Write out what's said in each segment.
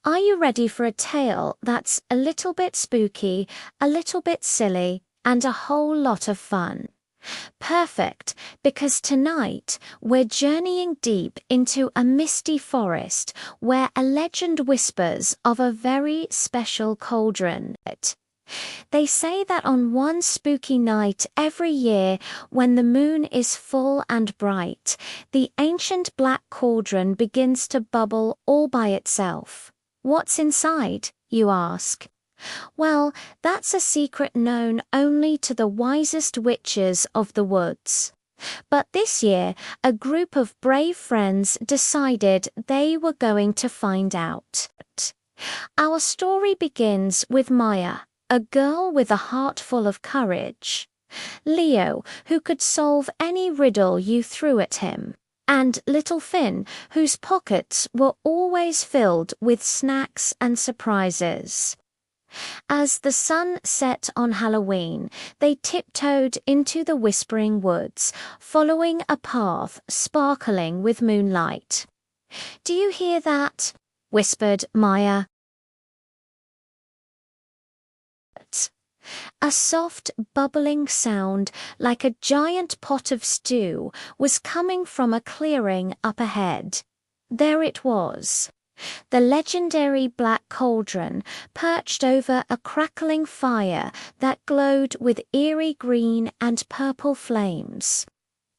Are you ready for a tale that's a little bit spooky, a little bit silly, and a whole lot of fun? Perfect, because tonight we're journeying deep into a misty forest where a legend whispers of a very special cauldron. They say that on one spooky night every year, when the moon is full and bright, the ancient black cauldron begins to bubble all by itself. What's inside, you ask? Well, that's a secret known only to the wisest witches of the woods. But this year, a group of brave friends decided they were going to find out. Our story begins with Maya, a girl with a heart full of courage; Leo, who could solve any riddle you threw at him; and little Finn, whose pockets were always filled with snacks and surprises. As the sun set on Halloween, they tiptoed into the Whispering Woods, following a path sparkling with moonlight. "Do you hear that?" whispered Maya. A soft, bubbling sound, like a giant pot of stew, was coming from a clearing up ahead. There it was, the legendary black cauldron, perched over a crackling fire that glowed with eerie green and purple flames.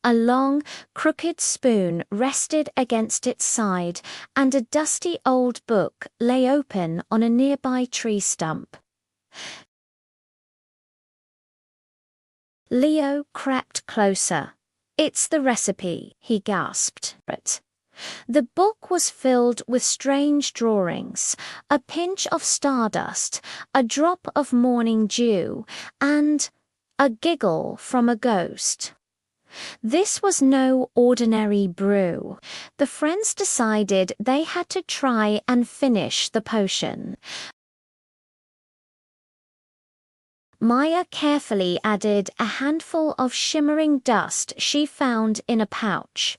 A long, crooked spoon rested against its side, and a dusty old book lay open on a nearby tree stump. Leo crept closer. "It's the recipe," he gasped. The book was filled with strange drawings, a pinch of stardust, a drop of morning dew, and a giggle from a ghost. This was no ordinary brew. The friends decided they had to try and finish the potion. Maya carefully added a handful of shimmering dust she found in a pouch.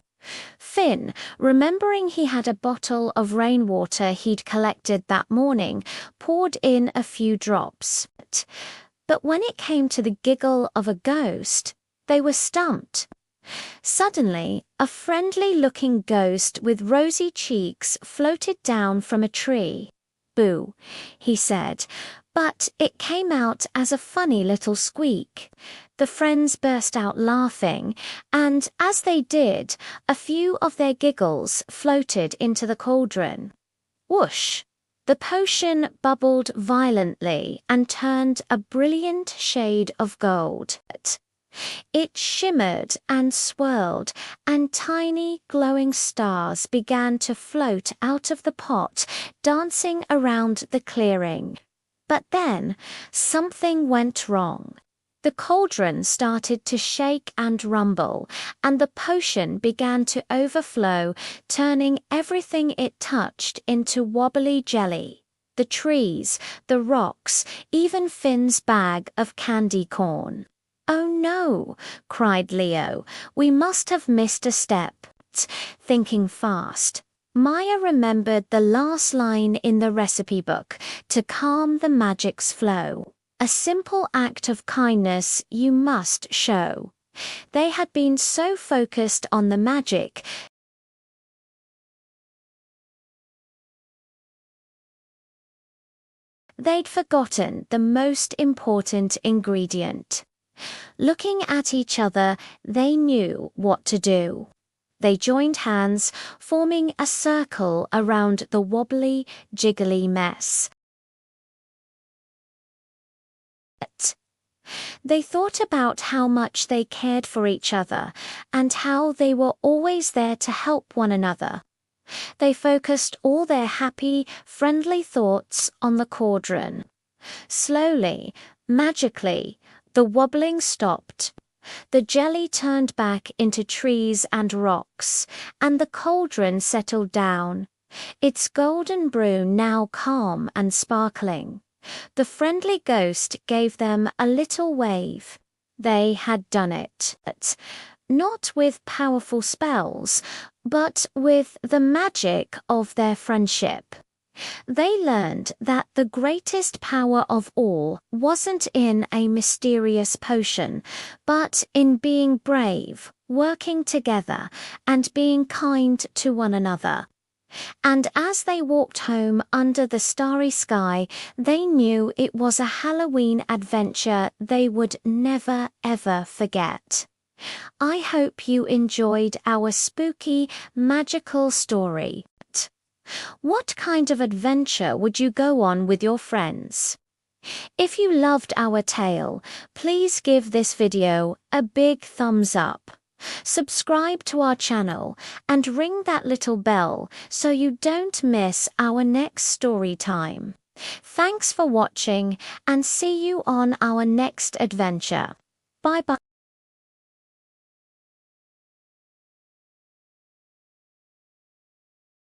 Finn, remembering he had a bottle of rainwater he'd collected that morning, poured in a few drops. But when it came to the giggle of a ghost, they were stumped. Suddenly, a friendly-looking ghost with rosy cheeks floated down from a tree. "Boo," he said, but it came out as a funny little squeak. The friends burst out laughing, and as they did, a few of their giggles floated into the cauldron. Whoosh! The potion bubbled violently and turned a brilliant shade of gold. It shimmered and swirled, and tiny glowing stars began to float out of the pot, dancing around the clearing. But then, something went wrong. The cauldron started to shake and rumble, and the potion began to overflow, turning everything it touched into wobbly jelly. The trees, the rocks, even Finn's bag of candy corn. "Oh no," cried Leo, "we must have missed a step." Thinking fast, Maya remembered the last line in the recipe book, to calm the magic's flow. A simple act of kindness you must show. They had been so focused on the magic, they'd forgotten the most important ingredient. Looking at each other, they knew what to do. They joined hands, forming a circle around the wobbly, jiggly mess. They thought about how much they cared for each other and how they were always there to help one another. They focused all their happy, friendly thoughts on the cauldron. Slowly, magically, the wobbling stopped. The jelly turned back into trees and rocks, and the cauldron settled down, its golden brew now calm and sparkling. The friendly ghost gave them a little wave. They had done it. Not with powerful spells, but with the magic of their friendship. They learned that the greatest power of all wasn't in a mysterious potion, but in being brave, working together, and being kind to one another. And as they walked home under the starry sky, they knew it was a Halloween adventure they would never ever forget. I hope you enjoyed our spooky, magical story. What kind of adventure would you go on with your friends? If you loved our tale, please give this video a big thumbs up. Subscribe to our channel and ring that little bell so you don't miss our next story time. Thanks for watching and see you on our next adventure. Bye bye.